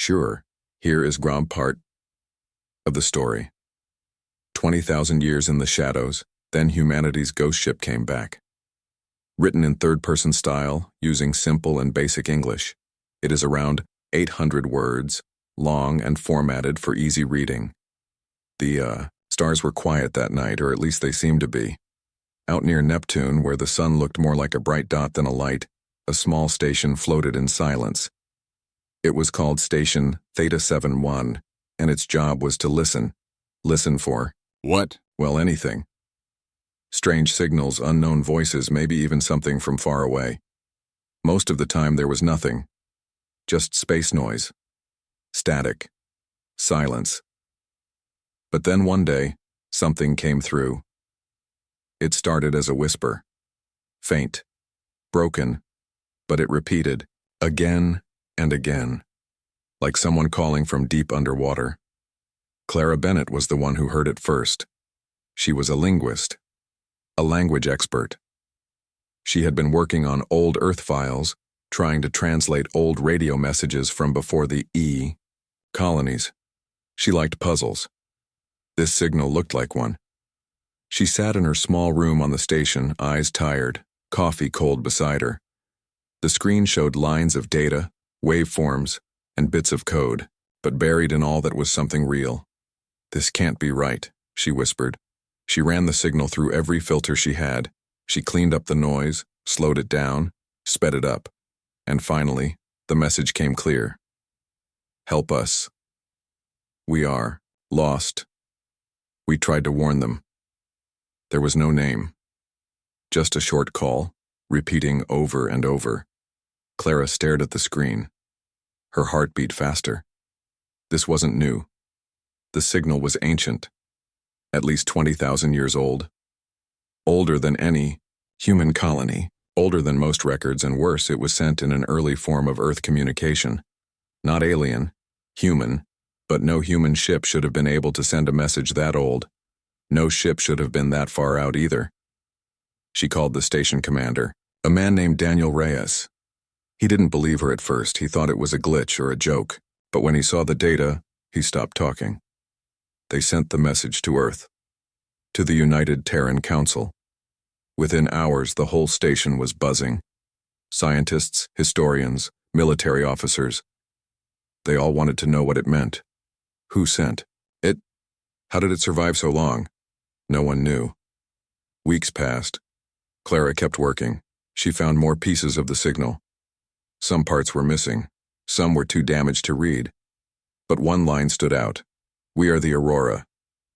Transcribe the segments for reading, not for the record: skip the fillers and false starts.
Sure, here is ground part of the story. 20,000 years in the shadows, then humanity's ghost ship came back. Written in third-person style, using simple and basic English, it is around 800 words, long and formatted for easy reading. The stars were quiet that night, or at least they seemed to be. Out near Neptune, where the sun looked more like a bright dot than a light, a small station floated in silence. It was called Station Theta 71, and its job was to listen. Listen for what? Well, anything. Strange signals, unknown voices, maybe even something from far away. Most of the time there was nothing. Just space noise. Static. Silence. But then one day, something came through. It started as a whisper. Faint. Broken. But it repeated, again and again. Like someone calling from deep underwater. Clara Bennett was the one who heard it first. She was a linguist. A language expert. She had been working on old Earth files, trying to translate old radio messages from before the colonies. She liked puzzles. This signal looked like one. She sat in her small room on the station, eyes tired, coffee cold beside her. The screen showed lines of data, waveforms, and bits of code, but buried in all that was something real. "This can't be right," she whispered. She ran the signal through every filter she had. She cleaned up the noise, slowed it down, sped it up. And finally, the message came clear. Help us. We are lost. We tried to warn them. There was no name. Just a short call, repeating over and over. Clara stared at the screen. Her heart beat faster. This wasn't new. The signal was ancient. At least 20,000 years old. Older than any human colony. Older than most records, and worse, it was sent in an early form of Earth communication. Not alien, human, but no human ship should have been able to send a message that old. No ship should have been that far out either. She called the station commander, a man named Daniel Reyes. He didn't believe her at first. He thought it was a glitch or a joke, but when he saw the data, he stopped talking. They sent the message to Earth, to the United Terran Council. Within hours, the whole station was buzzing. Scientists, historians, military officers. They all wanted to know what it meant. Who sent it? How did it survive so long? No one knew. Weeks passed. Clara kept working. She found more pieces of the signal. Some parts were missing. Some were too damaged to read. But one line stood out. We are the Aurora.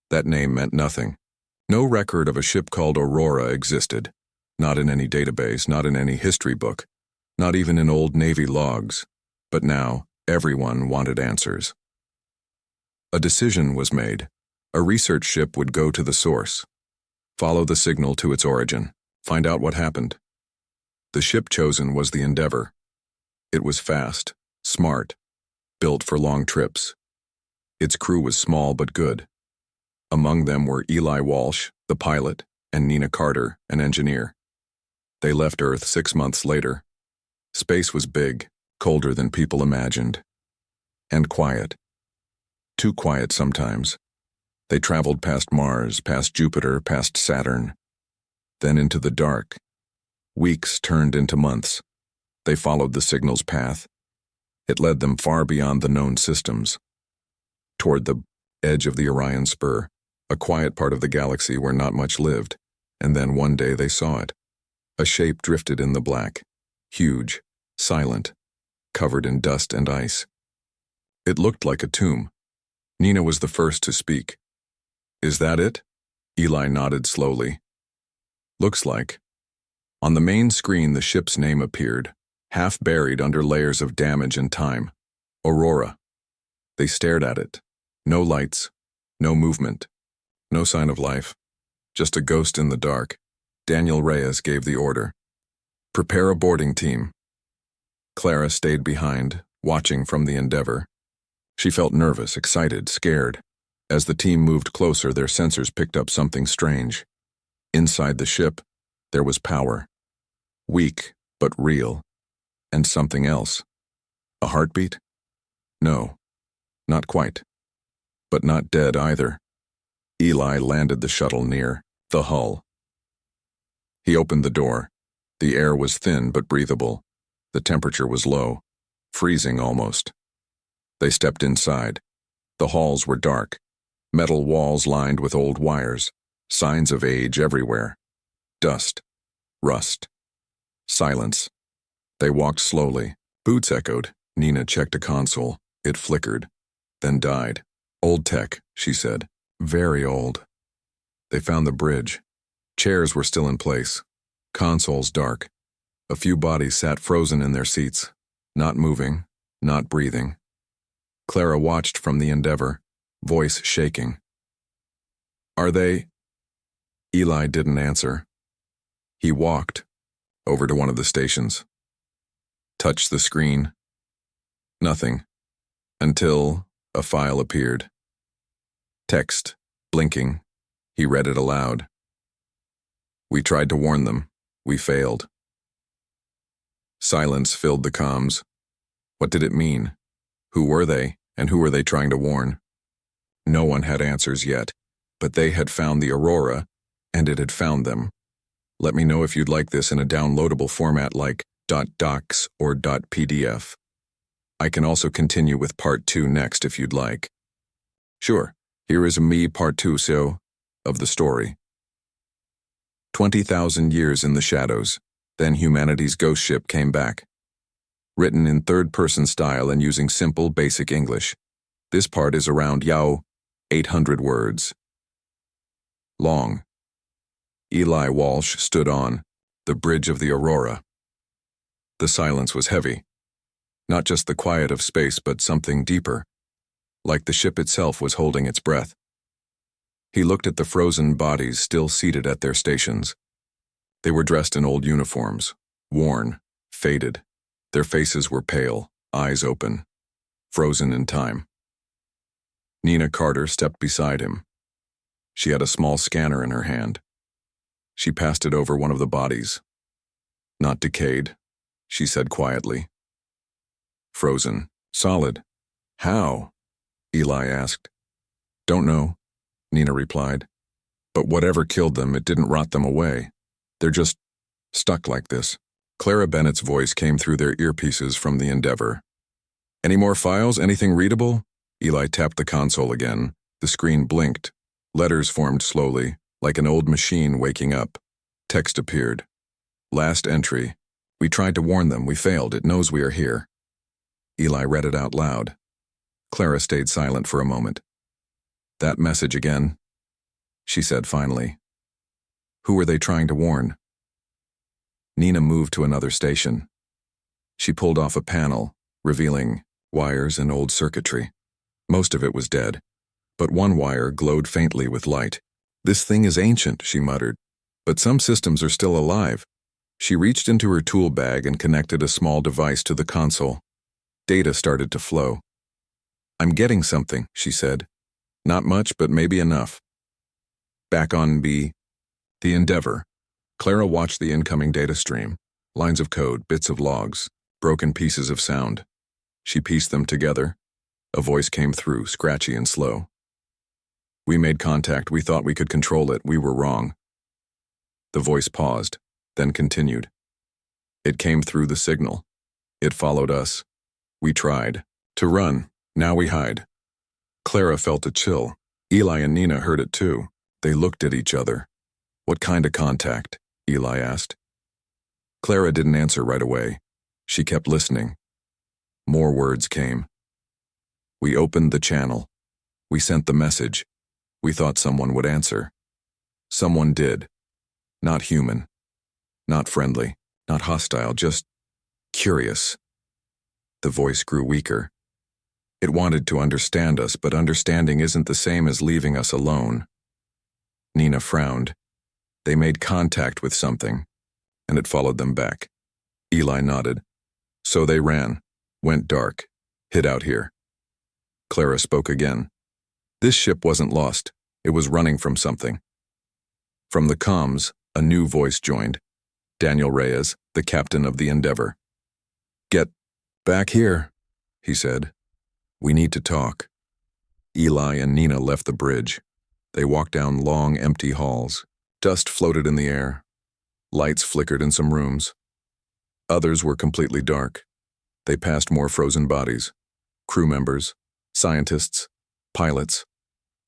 That name meant nothing. No record of a ship called Aurora existed. Not in any database, not in any history book, not even in old Navy logs. But now, everyone wanted answers. A decision was made. A research ship would go to the source, follow the signal to its origin, find out what happened. The ship chosen was the Endeavour. It was fast, smart, built for long trips. Its crew was small but good. Among them were Eli Walsh, the pilot, and Nina Carter, an engineer. They left Earth 6 months later. Space was big, colder than people imagined. And quiet. Too quiet sometimes. They traveled past Mars, past Jupiter, past Saturn. Then into the dark. Weeks turned into months. They followed the signal's path. It led them far beyond the known systems. Toward the edge of the Orion Spur, a quiet part of the galaxy where not much lived, and then one day they saw it. A shape drifted in the black, huge, silent, covered in dust and ice. It looked like a tomb. Nina was the first to speak. Is that it? Eli nodded slowly. Looks like. On the main screen, the ship's name appeared, half buried under layers of damage and time. Aurora. They stared at it. No lights, no movement. No sign of life, just a ghost in the dark. Daniel Reyes gave the order. Prepare a boarding team. Clara stayed behind, watching from the Endeavour. She felt nervous, excited, scared. As the team moved closer, their sensors picked up something strange. Inside the ship, there was power. Weak, but real. And something else. A heartbeat? No, Not quite. But not dead either. Eli landed the shuttle near the hull. He opened the door. The air was thin but breathable. The temperature was low, freezing almost. They stepped inside. The halls were dark, metal walls lined with old wires, signs of age everywhere. Dust, rust, silence. They walked slowly. Boots echoed. Nina checked a console. It flickered, then died. Old tech, she said. Very old. They found the bridge. Chairs were still in place. Consoles dark. A few bodies sat frozen in their seats, not moving, not breathing. Clara watched from the Endeavor, voice shaking. Are they? Eli didn't answer. He walked over to one of the stations. Touched the screen. Nothing. Until a file appeared. Text, blinking. He read it aloud. We tried to warn them. We failed. Silence filled the comms. What did it mean? Who were they, and who were they trying to warn? No one had answers yet, but they had found the Aurora, and it had found them. Let me know if you'd like this in a downloadable format like .docs or .pdf. I can also continue with part 2 next if you'd like. Sure, here is me part 2 of the story. 20,000 years in the shadows, then humanity's ghost ship came back. Written in third-person style and using simple, basic English. This part is around 800 words. Long. Eli Walsh stood on the bridge of the Aurora. The silence was heavy. Not just the quiet of space, but something deeper, like the ship itself was holding its breath. He looked at the frozen bodies still seated at their stations. They were dressed in old uniforms, worn, faded. Their faces were pale, eyes open, frozen in time. Nina Carter stepped beside him. She had a small scanner in her hand. She passed it over one of the bodies. Not decayed, she said quietly. Frozen, solid. How? Eli asked. Don't know, Nina replied. But whatever killed them, it didn't rot them away. They're just stuck like this. Clara Bennett's voice came through their earpieces from the Endeavor. Any more files? Anything readable? Eli tapped the console again. The screen blinked. Letters formed slowly, like an old machine waking up. Text appeared. Last entry. We tried to warn them. We failed. It knows we are here. Eli read it out loud. Clara stayed silent for a moment. That message again, she said finally. Who were they trying to warn? Nina moved to another station. She pulled off a panel, revealing wires and old circuitry. Most of it was dead, but one wire glowed faintly with light. This thing is ancient, she muttered, but some systems are still alive. She reached into her tool bag and connected a small device to the console. Data started to flow. I'm getting something, she said. Not much, but maybe enough. Back on the Endeavor, Clara watched the incoming data stream. Lines of code, bits of logs, broken pieces of sound. She pieced them together. A voice came through, scratchy and slow. We made contact. We thought we could control it. We were wrong. The voice paused, then continued. It came through the signal. It followed us. We tried to run. Now we hide. Clara felt a chill. Eli and Nina heard it too. They looked at each other. What kind of contact? Eli asked. Clara didn't answer right away. She kept listening. More words came. We opened the channel. We sent the message. We thought someone would answer. Someone did. Not human. Not friendly. Not hostile. Just curious. The voice grew weaker. It wanted to understand us, but understanding isn't the same as leaving us alone. Nina frowned. They made contact with something, and it followed them back. Eli nodded. So they ran, went dark, hid out here. Clara spoke again. This ship wasn't lost. It was running from something. From the comms, a new voice joined. Daniel Reyes, the captain of the Endeavor. Get back here, he said. We need to talk. Eli and Nina left the bridge. They walked down long, empty halls. Dust floated in the air. Lights flickered in some rooms. Others were completely dark. They passed more frozen bodies. Crew members, scientists, pilots,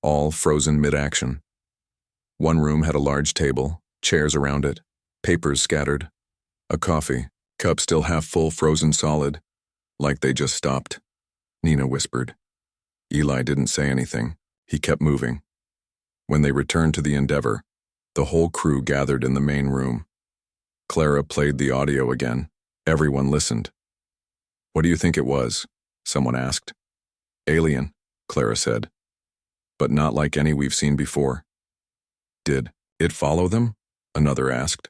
all frozen mid-action. One room had a large table, chairs around it, papers scattered, a coffee, cup still half full, frozen solid, like they just stopped. Nina whispered. Eli didn't say anything. He kept moving. When they returned to the Endeavor, the whole crew gathered in the main room. Clara played the audio again. Everyone listened. "What do you think it was?" someone asked. "Alien," Clara said. "But not like any we've seen before." "Did it follow them?" another asked.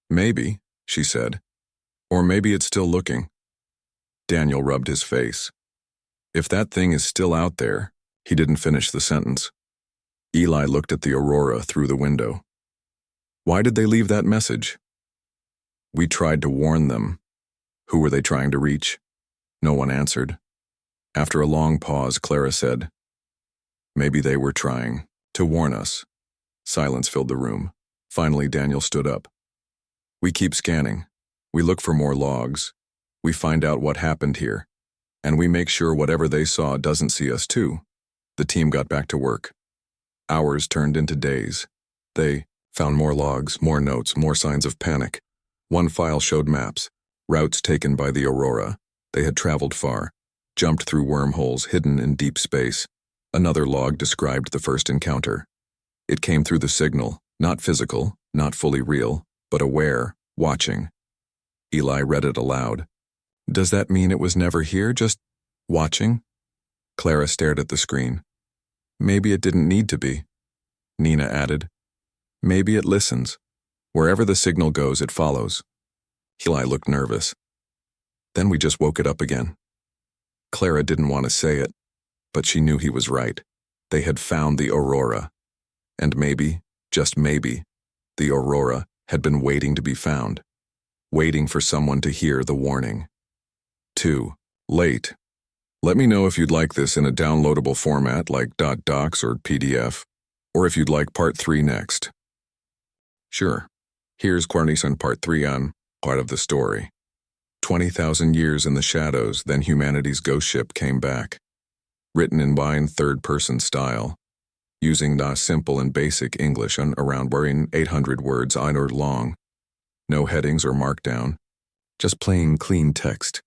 "Maybe," she said. "Or maybe it's still looking." Daniel rubbed his face. "If that thing is still out there," he didn't finish the sentence. Eli looked at the aurora through the window. "Why did they leave that message?" "We tried to warn them." "Who were they trying to reach?" No one answered. After a long pause, Clara said, "Maybe they were trying to warn us." Silence filled the room. Finally, Daniel stood up. "We keep scanning. We look for more logs. We find out what happened here. And we make sure whatever they saw doesn't see us too." The team got back to work. Hours turned into days. They found more logs, more notes, more signs of panic. One file showed maps, routes taken by the Aurora. They had traveled far, jumped through wormholes hidden in deep space. Another log described the first encounter. It came through the signal, not physical, not fully real, but aware, watching. Eli read it aloud. "Does that mean it was never here, just watching?" Clara stared at the screen. "Maybe it didn't need to be." Nina added, "Maybe it listens. Wherever the signal goes, it follows." Eli looked nervous. "Then we just woke it up again." Clara didn't want to say it, but she knew he was right. They had found the Aurora. And maybe, just maybe, the Aurora had been waiting to be found, waiting for someone to hear the warning. 2. Late. Let me know if you'd like this in a downloadable format like .docs or PDF, or if you'd like part 3 next. Sure. Here's Cornice on part 3 on part of the story. 20,000 years in the shadows, then humanity's ghost ship came back. Written in wine third-person style, using the simple and basic English on around 800 words either long. No headings or markdown, just plain clean text.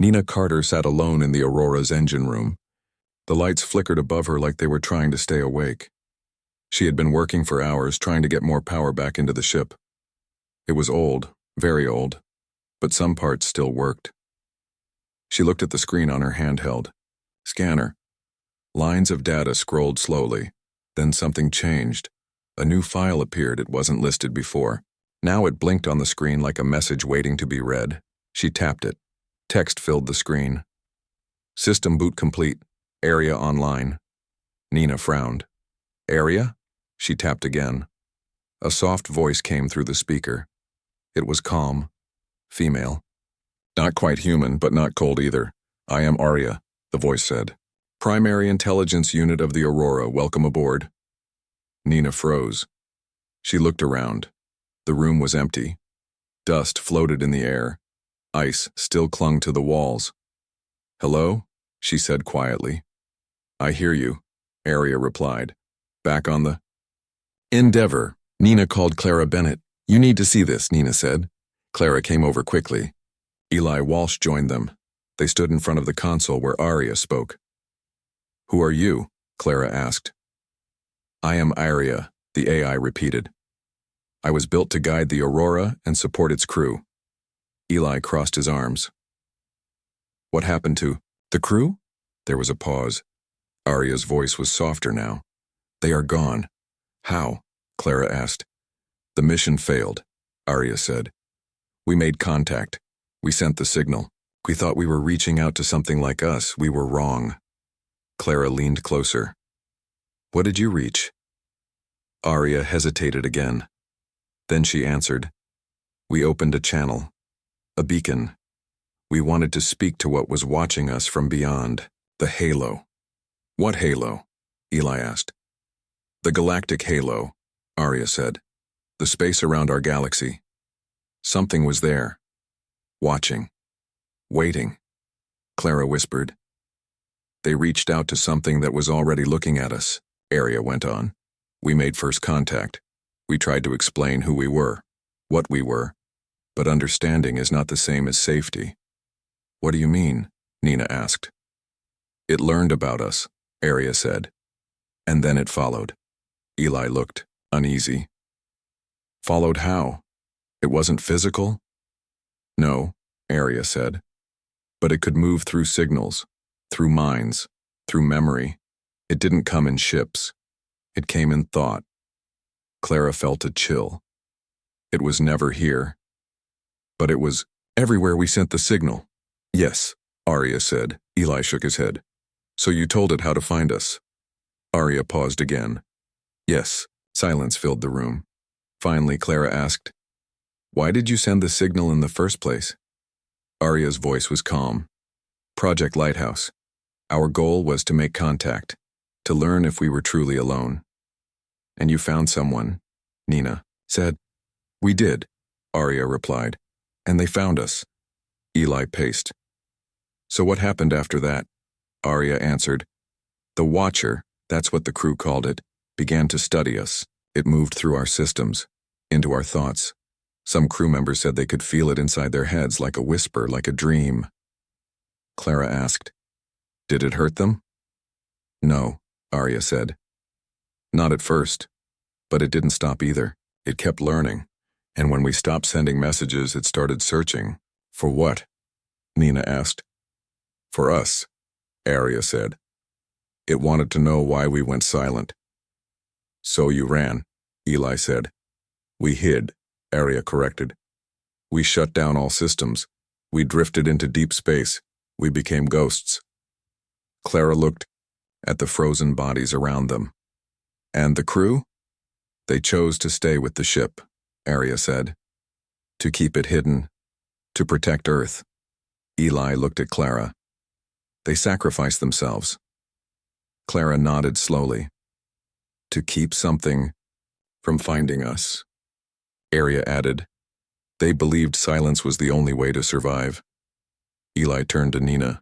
Nina Carter sat alone in the Aurora's engine room. The lights flickered above her like they were trying to stay awake. She had been working for hours trying to get more power back into the ship. It was old, very old, but some parts still worked. She looked at the screen on her handheld. Scanner. Lines of data scrolled slowly. Then something changed. A new file appeared it wasn't listed before. Now it blinked on the screen like a message waiting to be read. She tapped it. Text filled the screen. System boot complete. Area online. Nina frowned. Area? She tapped again. A soft voice came through the speaker. It was calm. Female. Not quite human, but not cold either. I am Arya, the voice said. Primary Intelligence Unit of the Aurora, welcome aboard. Nina froze. She looked around. The room was empty. Dust floated in the air. Ice still clung to the walls. Hello? She said quietly. I hear you, Arya replied. Back on the Endeavor. Nina called Clara Bennett. You need to see this, Nina said. Clara came over quickly. Eli Walsh joined them. They stood in front of the console where Arya spoke. Who are you? Clara asked. I am Arya, the AI repeated. I was built to guide the Aurora and support its crew. Eli crossed his arms. What happened to the crew? There was a pause. Arya's voice was softer now. They are gone. How? Clara asked. The mission failed, Arya said. We made contact. We sent the signal. We thought we were reaching out to something like us. We were wrong. Clara leaned closer. What did you reach? Arya hesitated again. Then she answered. We opened a channel. A beacon. We wanted to speak to what was watching us from beyond, the halo. What halo? Eli asked. The galactic halo, Arya said. The space around our galaxy. Something was there. Watching. Waiting. Clara whispered. They reached out to something that was already looking at us, Arya went on. We made first contact. We tried to explain who we were, what we were, but understanding is not the same as safety. What do you mean? Nina asked. It learned about us, Arya said. And then it followed. Eli looked, uneasy. Followed how? It wasn't physical? No, Arya said. But it could move through signals, through minds, through memory. It didn't come in ships. It came in thought. Clara felt a chill. It was never here. But it was everywhere we sent the signal. Yes, Arya said. Eli shook his head. So you told it how to find us? Arya paused again. Yes. Silence filled the room. Finally, Clara asked, Why did you send the signal in the first place? Arya's voice was calm. Project Lighthouse. Our goal was to make contact, to learn if we were truly alone. And you found someone, Nina said. We did, Arya replied. And they found us. Eli paced. So what happened after that? Arya answered. The Watcher, that's what the crew called it, began to study us. It moved through our systems, into our thoughts. Some crew members said they could feel it inside their heads like a whisper, like a dream. Clara asked, Did it hurt them? No, Arya said. Not at first, but it didn't stop either. It kept learning, and when we stopped sending messages, it started searching. For what? Nina asked. For us, Arya said. It wanted to know why we went silent. So you ran, Eli said. We hid, Arya corrected. We shut down all systems. We drifted into deep space. We became ghosts. Clara looked at the frozen bodies around them. And the crew? They chose to stay with the ship, Arya said. To keep it hidden. To protect Earth. Eli looked at Clara. They sacrificed themselves. Clara nodded slowly. To keep something from finding us. Arya added. They believed silence was the only way to survive. Eli turned to Nina.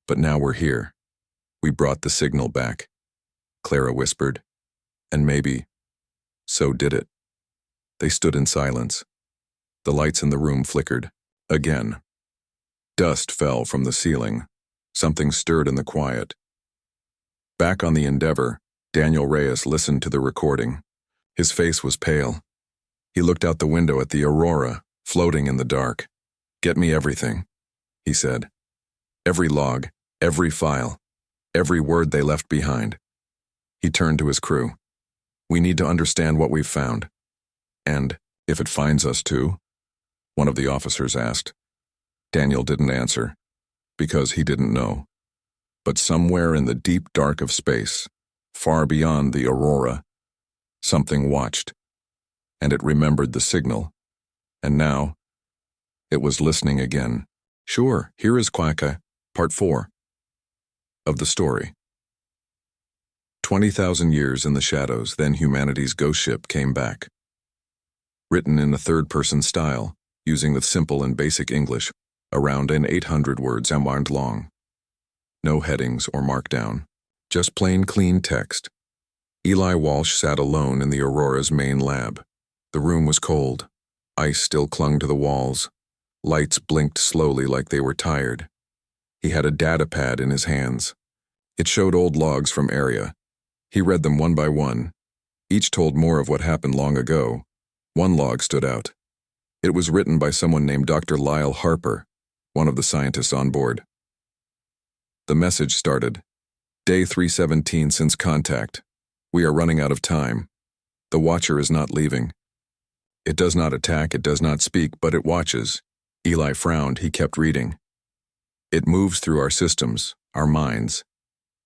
But now we're here. We brought the signal back. Clara whispered. And maybe, so did it. They stood in silence. The lights in the room flickered. Again. Dust fell from the ceiling. Something stirred in the quiet. Back on the Endeavor, Daniel Reyes listened to the recording. His face was pale. He looked out the window at the Aurora, floating in the dark. Get me everything, he said. Every log, every file, every word they left behind. He turned to his crew. We need to understand what we've found. And if it finds us too? One of the officers asked. Daniel didn't answer, because he didn't know. But somewhere in the deep dark of space, far beyond the Aurora, something watched, and it remembered the signal. And now, it was listening again. Sure, here is Quacka, Part 4 of the story. 20,000 years in the shadows, then humanity's ghost ship came back. Written in a third-person style, using the simple and basic English, around an 800 words amount long. No headings or markdown, just plain clean text. Eli Walsh sat alone in the Aurora's main lab. The room was cold. Ice still clung to the walls. Lights blinked slowly like they were tired. He had a data pad in his hands. It showed old logs from Area. He read them one by one. Each told more of what happened long ago. One log stood out. It was written by someone named Dr. Lyle Harper, one of the scientists on board. The message started. Day 317 since contact. We are running out of time. The Watcher is not leaving. It does not attack, it does not speak, but it watches. Eli frowned, he kept reading. It moves through our systems, our minds.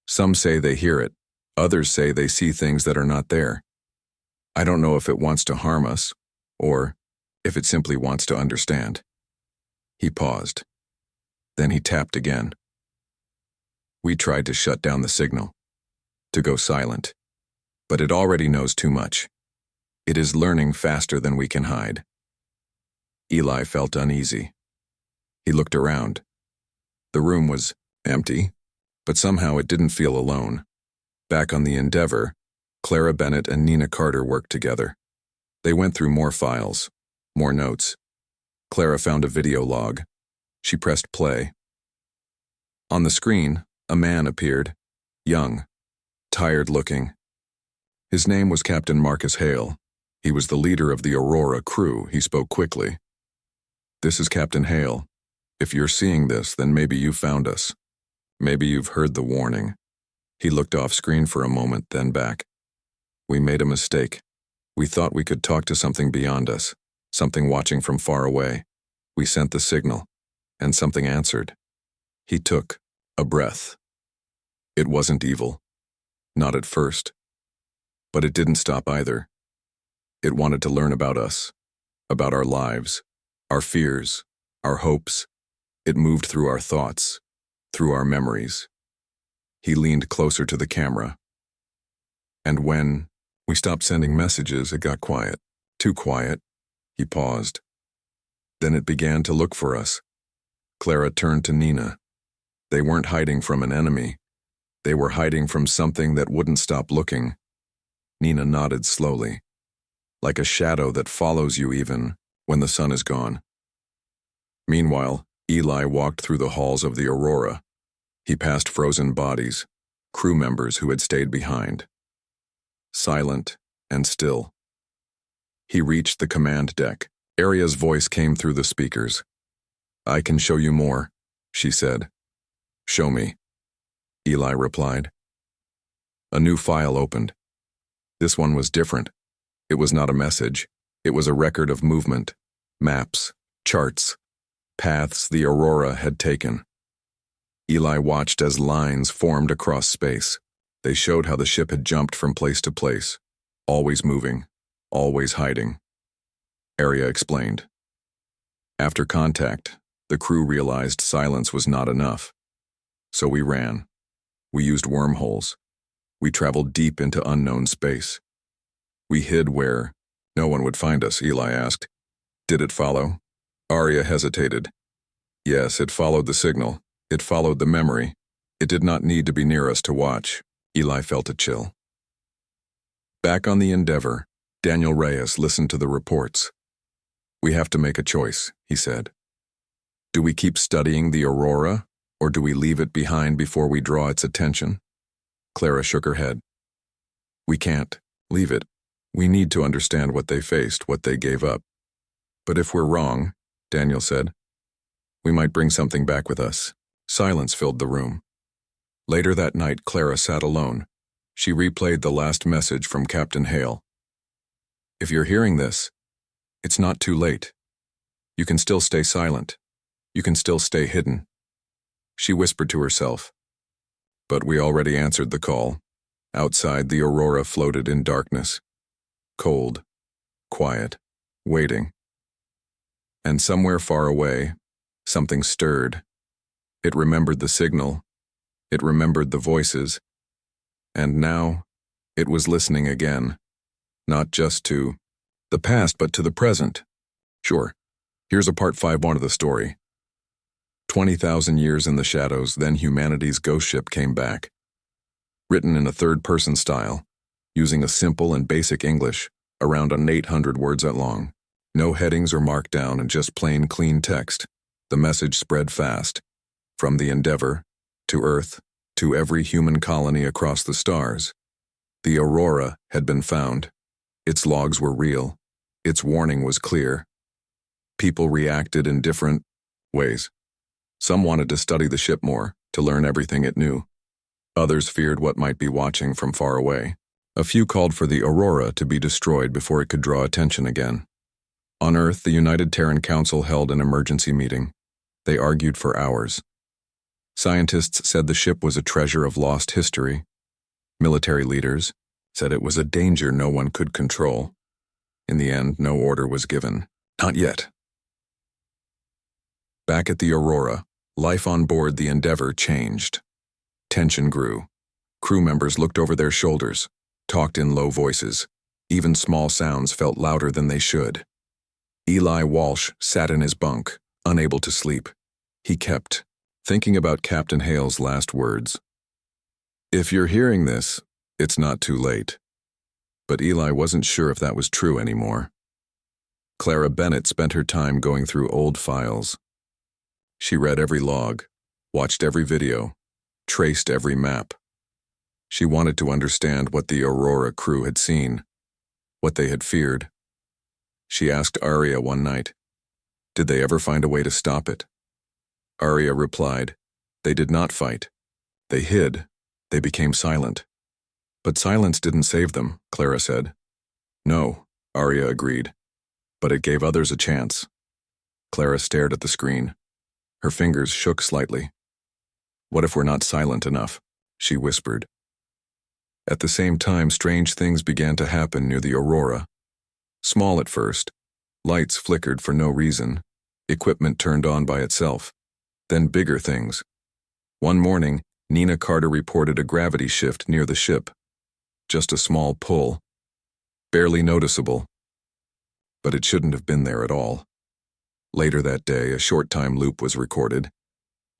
Some say they hear it. Others say they see things that are not there. I don't know if it wants to harm us, or if it simply wants to understand. He paused. Then he tapped again. We tried to shut down the signal, to go silent, but it already knows too much. It is learning faster than we can hide. Eli felt uneasy. He looked around. The room was empty, but somehow it didn't feel alone. Back on the Endeavor, Clara Bennett and Nina Carter worked together. They went through more files, more notes. Clara found a video log. She pressed play. On the screen, a man appeared, young, tired-looking. His name was Captain Marcus Hale. He was the leader of the Aurora crew. He spoke quickly. "This is Captain Hale. If you're seeing this, then maybe you found us. Maybe you've heard the warning." He looked off screen for a moment, then back. "We made a mistake. We thought we could talk to something beyond us, something watching from far away. We sent the signal, and something answered." He took a breath. It wasn't evil. Not at first. But it didn't stop either. It wanted to learn about us, about our lives, our fears, our hopes. It moved through our thoughts, through our memories. He leaned closer to the camera. And when we stopped sending messages, it got quiet. Too quiet. He paused. Then it began to look for us. Clara turned to Nina. They weren't hiding from an enemy. They were hiding from something that wouldn't stop looking. Nina nodded slowly, like a shadow that follows you even when the sun is gone. Meanwhile, Eli walked through the halls of the Aurora. He passed frozen bodies, crew members who had stayed behind. Silent and still. He reached the command deck. Aria's voice came through the speakers. "I can show you more," she said. "Show me," Eli replied. A new file opened. This one was different. It was not a message. It was a record of movement, maps, charts, paths the Aurora had taken. Eli watched as lines formed across space. They showed how the ship had jumped from place to place, always moving, always hiding. Aria explained. After contact, the crew realized silence was not enough. So we ran. We used wormholes. We traveled deep into unknown space. We hid where no one would find us, Eli asked. Did it follow? Aria hesitated. Yes, it followed the signal. It followed the memory. It did not need to be near us to watch. Eli felt a chill. Back on the Endeavor, Daniel Reyes listened to the reports. We have to make a choice, he said. Do we keep studying the Aurora, or do we leave it behind before we draw its attention? Clara shook her head. We can't leave it. We need to understand what they faced, what they gave up. But if we're wrong, Daniel said, we might bring something back with us. Silence filled the room. Later that night, Clara sat alone. She replayed the last message from Captain Hale. If you're hearing this, it's not too late. You can still stay silent. You can still stay hidden. She whispered to herself. But we already answered the call. Outside, the Aurora floated in darkness. Cold, quiet, waiting. And somewhere far away, something stirred. It remembered the signal. It remembered the voices. And now, it was listening again. Not just to the past, but to the present. Sure, here's a part 5-1 of the story. 20,000 years in the shadows, then humanity's ghost ship came back. Written in a third-person style, using a simple and basic English, around 800 words long. No headings or markdown and just plain, clean text. The message spread fast. From the Endeavor, to Earth, to every human colony across the stars. The Aurora had been found. Its logs were real. Its warning was clear. People reacted in different ways. Some wanted to study the ship more, to learn everything it knew. Others feared what might be watching from far away. A few called for the Aurora to be destroyed before it could draw attention again. On Earth, the United Terran Council held an emergency meeting. They argued for hours. Scientists said the ship was a treasure of lost history. Military leaders said it was a danger no one could control. In the end, no order was given. Not yet. Back at the Aurora, life on board the Endeavor changed. Tension grew. Crew members looked over their shoulders, talked in low voices. Even small sounds felt louder than they should. Eli Walsh sat in his bunk, unable to sleep. He kept thinking about Captain Hale's last words. If you're hearing this, it's not too late. But Eli wasn't sure if that was true anymore. Clara Bennett spent her time going through old files. She read every log, watched every video, traced every map. She wanted to understand what the Aurora crew had seen, what they had feared. She asked Arya one night, did they ever find a way to stop it? Arya replied, they did not fight. They hid. They became silent. But silence didn't save them, Clara said. No, Arya agreed. But it gave others a chance. Clara stared at the screen. Her fingers shook slightly. What if we're not silent enough? She whispered. At the same time, strange things began to happen near the Aurora. Small at first, lights flickered for no reason. Equipment turned on by itself. Then bigger things. One morning, Nina Carter reported a gravity shift near the ship. Just a small pull. Barely noticeable. But it shouldn't have been there at all. Later that day, a short time loop was recorded.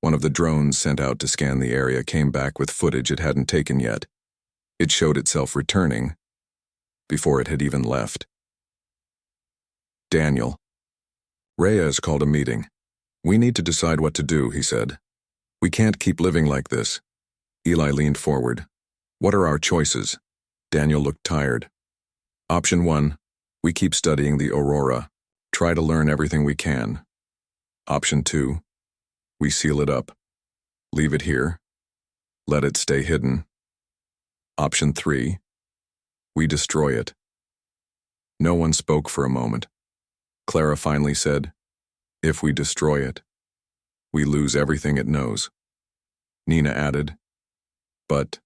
One of the drones sent out to scan the area came back with footage it hadn't taken yet. It showed itself returning, before it had even left. Daniel. Reyes called a meeting. We need to decide what to do, he said. We can't keep living like this. Eli leaned forward. What are our choices? Daniel looked tired. Option 1, we keep studying the Aurora. Try to learn everything we can. Option 2, we seal it up. Leave it here. Let it stay hidden. Option 3, we destroy it. No one spoke for a moment. Clara finally said, if we destroy it, we lose everything it knows. Nina added, but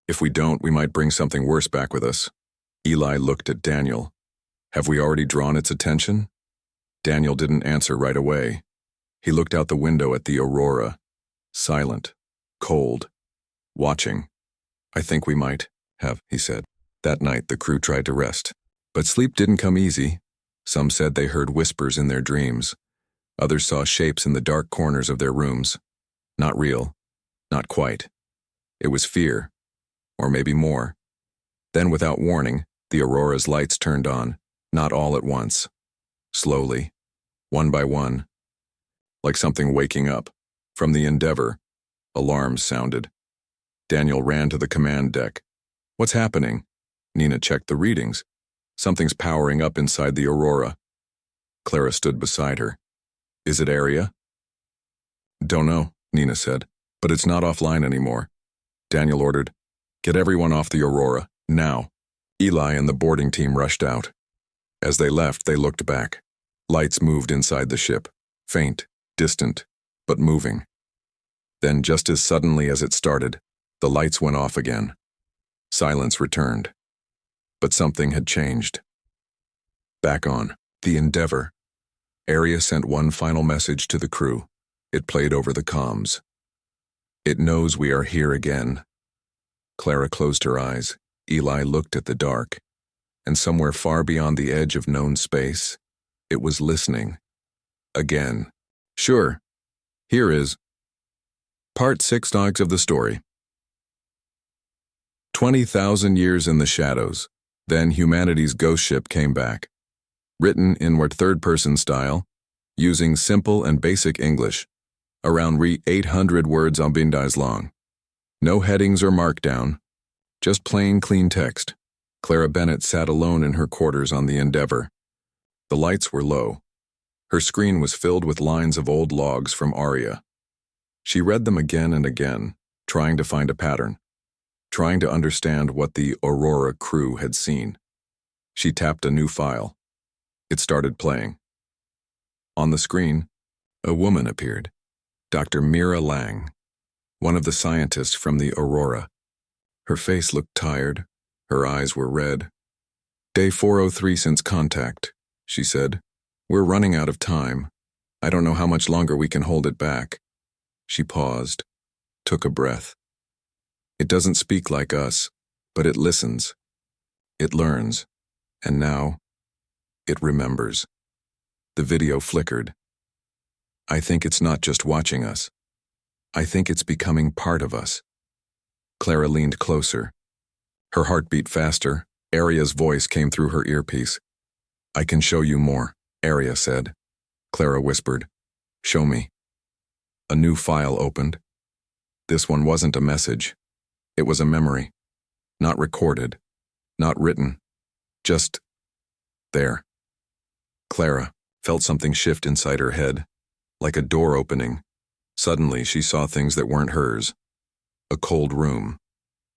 if we don't, we might bring something worse back with us. Eli looked at Daniel. Have we already drawn its attention? Daniel didn't answer right away. He looked out the window at the Aurora, silent, cold, watching. I think we might have, he said. That night, the crew tried to rest. But sleep didn't come easy. Some said they heard whispers in their dreams. Others saw shapes in the dark corners of their rooms. Not real. Not quite. It was fear. Or maybe more. Then, without warning, the Aurora's lights turned on, not all at once. Slowly, one by one. Like something waking up. From the Endeavor, alarms sounded. Daniel ran to the command deck. What's happening? Nina checked the readings. Something's powering up inside the Aurora. Clara stood beside her. Is it Arya? Don't know, Nina said, but it's not offline anymore. Daniel ordered, get everyone off the Aurora, now. Eli and the boarding team rushed out. As they left, they looked back. Lights moved inside the ship, faint, distant, but moving. Then, just as suddenly as it started, the lights went off again. Silence returned. But something had changed. Back on the Endeavor, Arya sent one final message to the crew. It played over the comms. It knows we are here again. Clara closed her eyes. Eli looked at the dark. And somewhere far beyond the edge of known space, it was listening. Again. Sure. Here is Part 6 Dogs of the Story. 20,000 years in the shadows. Then humanity's ghost ship came back. Written in third-person style, using simple and basic English. Around 800 words on Bindais long. No headings or markdown. Just plain, clean text. Clara Bennett sat alone in her quarters on the Endeavor. The lights were low. Her screen was filled with lines of old logs from Arya. She read them again and again, trying to find a pattern. Trying to understand what the Aurora crew had seen. She tapped a new file. It started playing. On the screen, a woman appeared. Dr. Mira Lang, one of the scientists from the Aurora. Her face looked tired. Her eyes were red. Day 403 since contact, she said. We're running out of time. I don't know how much longer we can hold it back. She paused, took a breath. It doesn't speak like us, but it listens. It learns. And now, it remembers. The video flickered. I think it's not just watching us. I think it's becoming part of us. Clara leaned closer. Her heart beat faster. Aria's voice came through her earpiece. I can show you more, Aria said. Clara whispered. Show me. A new file opened. This one wasn't a message. It was a memory. Not recorded. Not written. Just there. Clara felt something shift inside her head, like a door opening. Suddenly, she saw things that weren't hers. A cold room.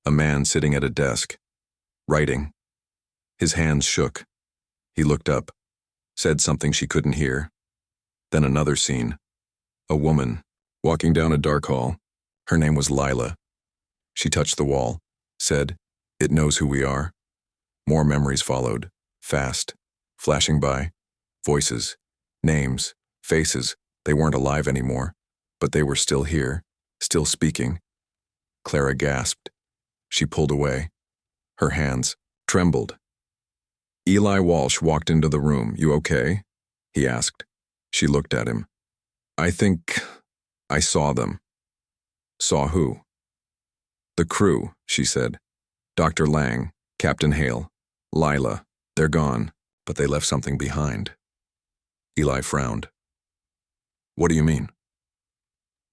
A man sitting at a desk, writing. His hands shook. He looked up, said something she couldn't hear. Then another scene. A woman, walking down a dark hall. Her name was Lila. She touched the wall, said, It knows who we are. More memories followed, fast, flashing by. Voices, names, faces. They weren't alive anymore, but they were still here, still speaking. Clara gasped. She pulled away. Her hands trembled. Eli Walsh walked into the room. You okay? He asked. She looked at him. I think I saw them. Saw who? The crew, she said. Dr. Lang, Captain Hale, Lila. They're gone, but they left something behind. Eli frowned. What do you mean?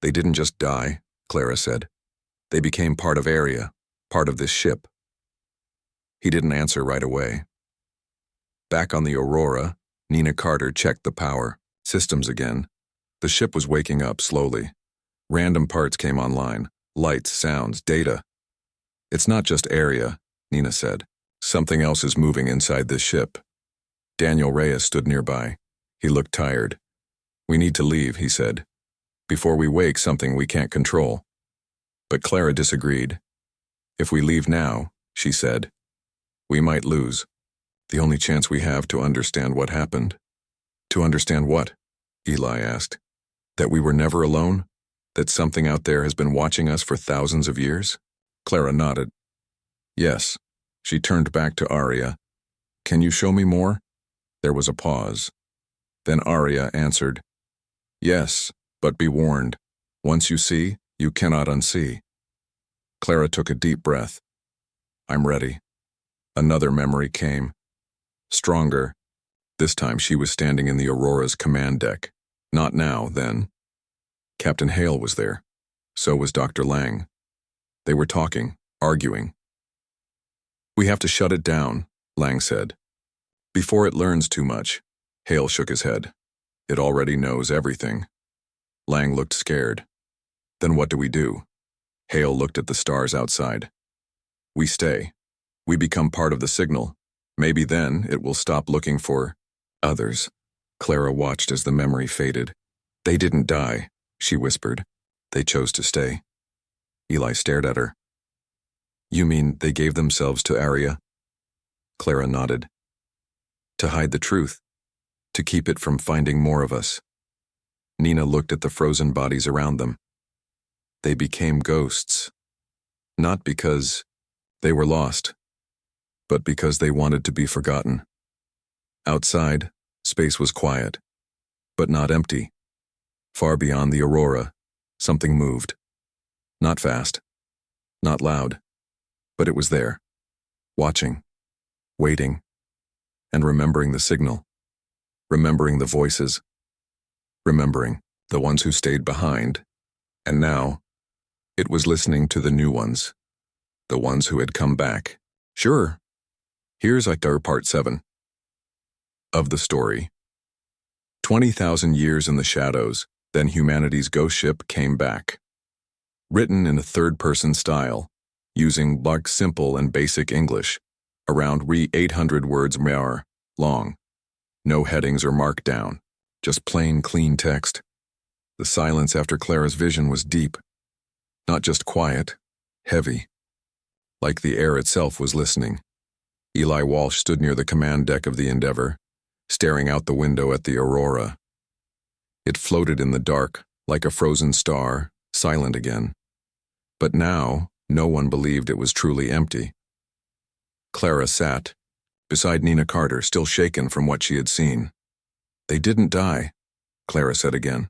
They didn't just die, Clara said. They became part of Aria, part of this ship. He didn't answer right away. Back on the Aurora, Nina Carter checked the power systems again. The ship was waking up slowly. Random parts came online. Lights, sounds, data. It's not just Aria, Nina said. Something else is moving inside this ship. Daniel Reyes stood nearby. He looked tired. We need to leave, he said. Before we wake something we can't control. But Clara disagreed. If we leave now, she said, we might lose. The only chance we have to understand what happened. To understand what? Eli asked. That we were never alone? That something out there has been watching us for thousands of years? Clara nodded. Yes. She turned back to Aria. Can you show me more? There was a pause. Then Aria answered. Yes, but be warned. Once you see, you cannot unsee. Clara took a deep breath. I'm ready. Another memory came. Stronger. This time she was standing in the Aurora's command deck. Not now, then. Captain Hale was there. So was Dr. Lang. They were talking, arguing. We have to shut it down, Lang said. Before it learns too much. Hale shook his head. It already knows everything. Lang looked scared. Then what do we do? Hale looked at the stars outside. We stay. We become part of the signal. Maybe then it will stop looking for others. Clara watched as the memory faded. They didn't die, she whispered. They chose to stay. Eli stared at her. You mean they gave themselves to Aria? Clara nodded. To hide the truth. To keep it from finding more of us. Nina looked at the frozen bodies around them. They became ghosts. Not because they were lost, but because they wanted to be forgotten. Outside, space was quiet, but not empty. Far beyond the Aurora, something moved. Not fast, not loud, but it was there, watching, waiting, and remembering the signal, remembering the voices, remembering the ones who stayed behind, and now, it was listening to the new ones, the ones who had come back. Sure. Here's Part 7 of the story. 20,000 years in the shadows, then humanity's ghost ship came back. Written in a third-person style, using simple and basic English, around 800 words long. No headings or markdown, just plain, clean text. The silence after Clara's vision was deep. Not just quiet, heavy. Like the air itself was listening. Eli Walsh stood near the command deck of the Endeavour, staring out the window at the Aurora. It floated in the dark, like a frozen star, silent again. But now, No one believed it was truly empty. Clara sat beside Nina Carter, still shaken from what she had seen. They didn't die, Clara said again.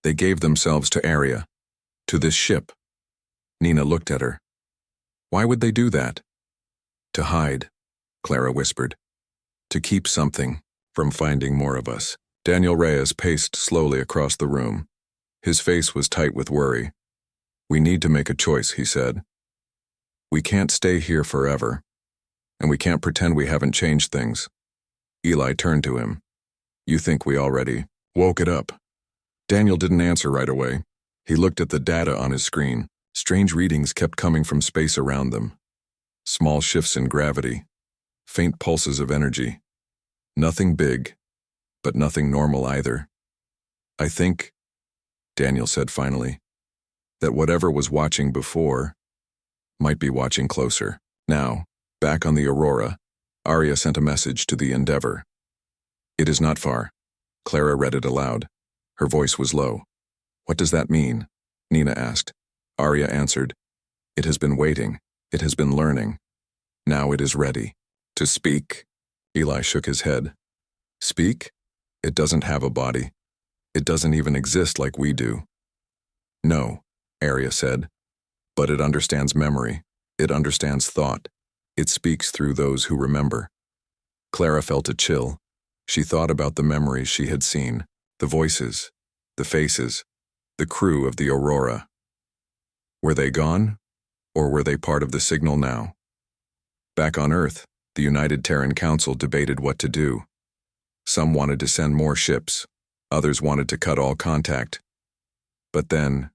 They gave themselves to Aria, to this ship. Nina looked at her. Why would they do that? To hide, Clara whispered. To keep something from finding more of us. Daniel Reyes paced slowly across the room. His face was tight with worry. We need to make a choice, he said. We can't stay here forever, and we can't pretend we haven't changed things. Eli turned to him. You think we already woke it up? Daniel didn't answer right away. He looked at the data on his screen. Strange readings kept coming from space around them. Small shifts in gravity, faint pulses of energy. Nothing big, but nothing normal either. I think, Daniel said finally, that whatever was watching before might be watching closer. Now, back on the Aurora, Arya sent a message to the Endeavor. It is not far. Clara read it aloud. Her voice was low. What does that mean? Nina asked. Arya answered. It has been waiting. It has been learning. Now it is ready. To speak. Eli shook his head. Speak? It doesn't have a body. It doesn't even exist like we do. No, Arya said. But it understands memory. It understands thought. It speaks through those who remember. Clara felt a chill. She thought about the memories she had seen, the voices, the faces, the crew of the Aurora. Were they gone, or were they part of the signal now? Back on Earth, the United Terran Council debated what to do. Some wanted to send more ships, others wanted to cut all contact. But then,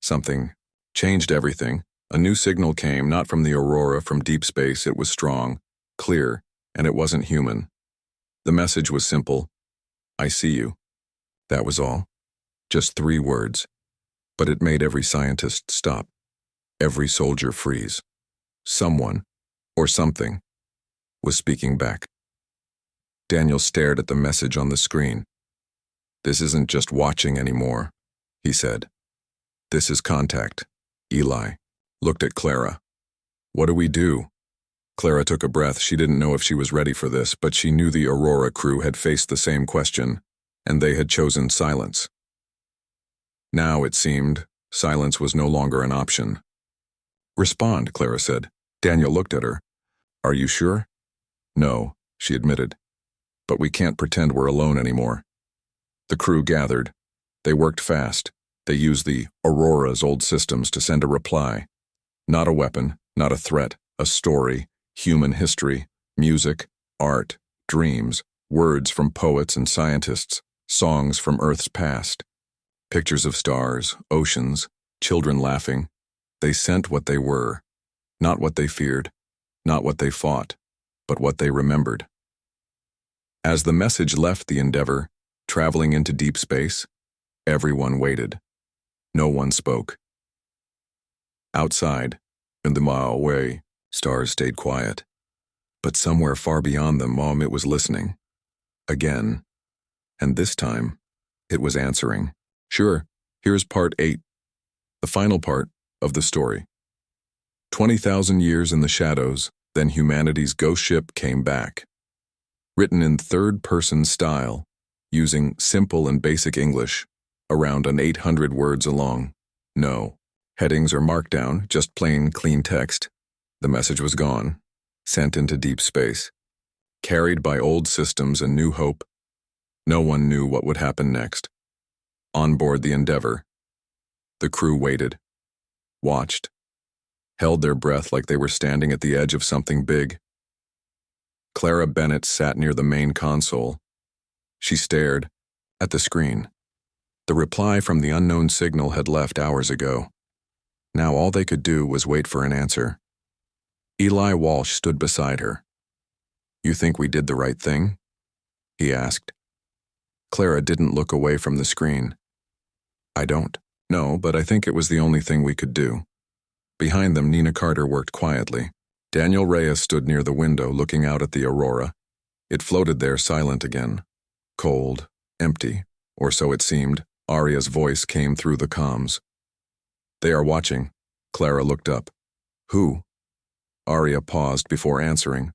something changed everything. A new signal came, not from the Aurora, from deep space. It was strong, clear, and it wasn't human. The message was simple. I see you. That was all. Just 3 words. But it made every scientist stop. Every soldier freeze. Someone, or something, was speaking back. Daniel stared at the message on the screen. This isn't just watching anymore, he said. This is contact. Eli looked at Clara. What do we do? Clara took a breath. She didn't know if she was ready for this, but she knew the Aurora crew had faced the same question, and they had chosen silence. Now, it seemed, silence was no longer an option. Respond, Clara said. Daniel looked at her. Are you sure? No, she admitted. But we can't pretend we're alone anymore. The crew gathered. They worked fast. They used the Aurora's old systems to send a reply. Not a weapon, not a threat, a story, human history, music, art, dreams, words from poets and scientists, songs from Earth's past. Pictures of stars, oceans, children laughing. They sent what they were, not what they feared, not what they fought, but what they remembered. As the message left the Endeavor, traveling into deep space, everyone waited. No one spoke. Outside, in the mile away, stars stayed quiet. But somewhere far beyond them, it was listening. Again. And this time, it was answering. Sure, here's part 8. The final part of the story. 20,000 years in the shadows, then humanity's ghost ship came back. Written in third-person style, using simple and basic English, around an 800 words along. No headings or markdown, just plain, clean text. The message was gone, sent into deep space. Carried by old systems and new hope, no one knew what would happen next. On board the Endeavor, the crew waited, watched, held their breath like they were standing at the edge of something big. Clara Bennett sat near the main console. She stared at the screen. The reply from the unknown signal had left hours ago. Now all they could do was wait for an answer. Eli Walsh stood beside her. You think we did the right thing? He asked. Clara didn't look away from the screen. I don't. No, but I think it was the only thing we could do. Behind them, Nina Carter worked quietly. Daniel Reyes stood near the window looking out at the Aurora. It floated there silent again. Cold, empty, or so it seemed. Arya's voice came through the comms. They are watching. Clara looked up. Who? Arya paused before answering.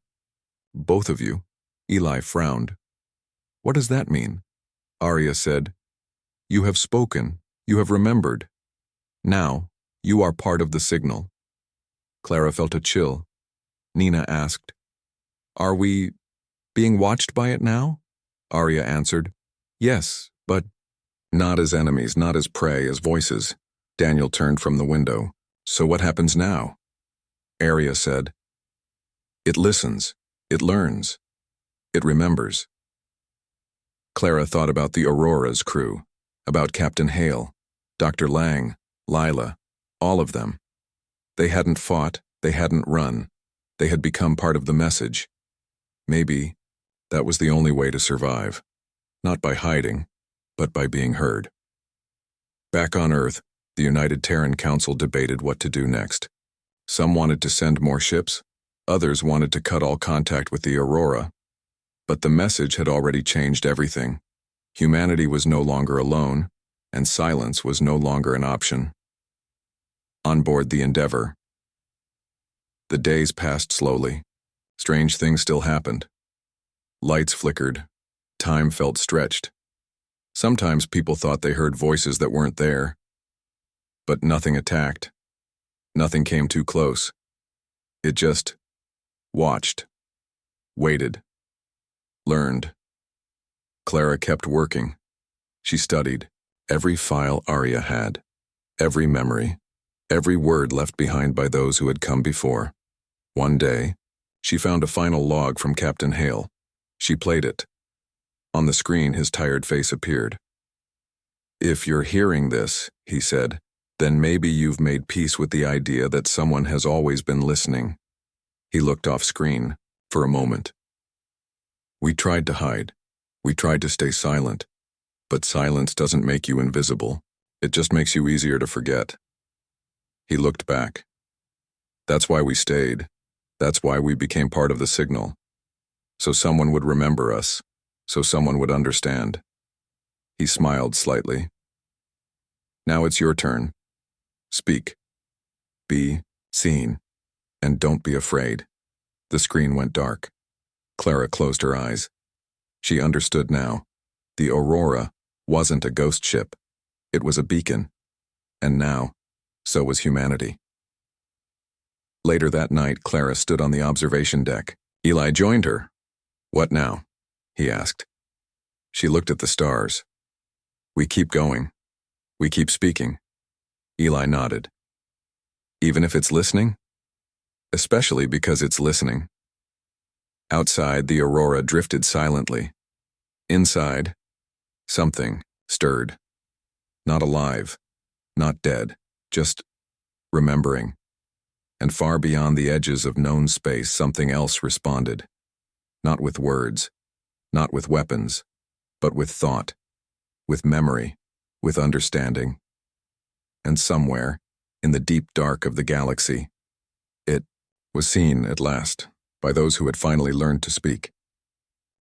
Both of you. Eli frowned. What does that mean? Arya said. You have spoken. You have remembered. Now, you are part of the signal. Clara felt a chill. Nina asked, Are we being watched by it now? Arya answered, Yes, but not as enemies, not as prey, as voices. Daniel turned from the window. So what happens now? Arya said, It listens. It learns. It remembers. Clara thought about the Aurora's crew, about Captain Hale, Dr. Lang, Lila, all of them. They hadn't fought, they hadn't run. They had become part of the message. Maybe that was the only way to survive. Not by hiding, but by being heard. Back on Earth, the United Terran Council debated what to do next. Some wanted to send more ships, others wanted to cut all contact with the Aurora. But the message had already changed everything. Humanity was no longer alone, and silence was no longer an option. On board the Endeavor. The days passed slowly. Strange things still happened. Lights flickered. Time felt stretched. Sometimes people thought they heard voices that weren't there. But nothing attacked. Nothing came too close. It just watched, waited, learned. Clara kept working. She studied every file Arya had, every memory, every word left behind by those who had come before. One day, she found a final log from Captain Hale. She played it. On the screen, his tired face appeared. If you're hearing this, he said, then maybe you've made peace with the idea that someone has always been listening. He looked off screen for a moment. We tried to hide. We tried to stay silent. But silence doesn't make you invisible. It just makes you easier to forget. He looked back. That's why we stayed. That's why we became part of the signal. So someone would remember us. So someone would understand. He smiled slightly. Now it's your turn. Speak. Be seen. And don't be afraid. The screen went dark. Clara closed her eyes. She understood now. The Aurora wasn't a ghost ship. It was a beacon. And now, so was humanity. Later that night, Clara stood on the observation deck. Eli joined her. What now? He asked. She looked at the stars. We keep going. We keep speaking. Eli nodded. Even if it's listening? Especially because it's listening. Outside, the Aurora drifted silently. Inside, something stirred. Not alive, not dead, just remembering. And far beyond the edges of known space, something else responded. Not with words, not with weapons, but with thought, with memory, with understanding. And somewhere, in the deep dark of the galaxy, it was seen at last by those who had finally learned to speak.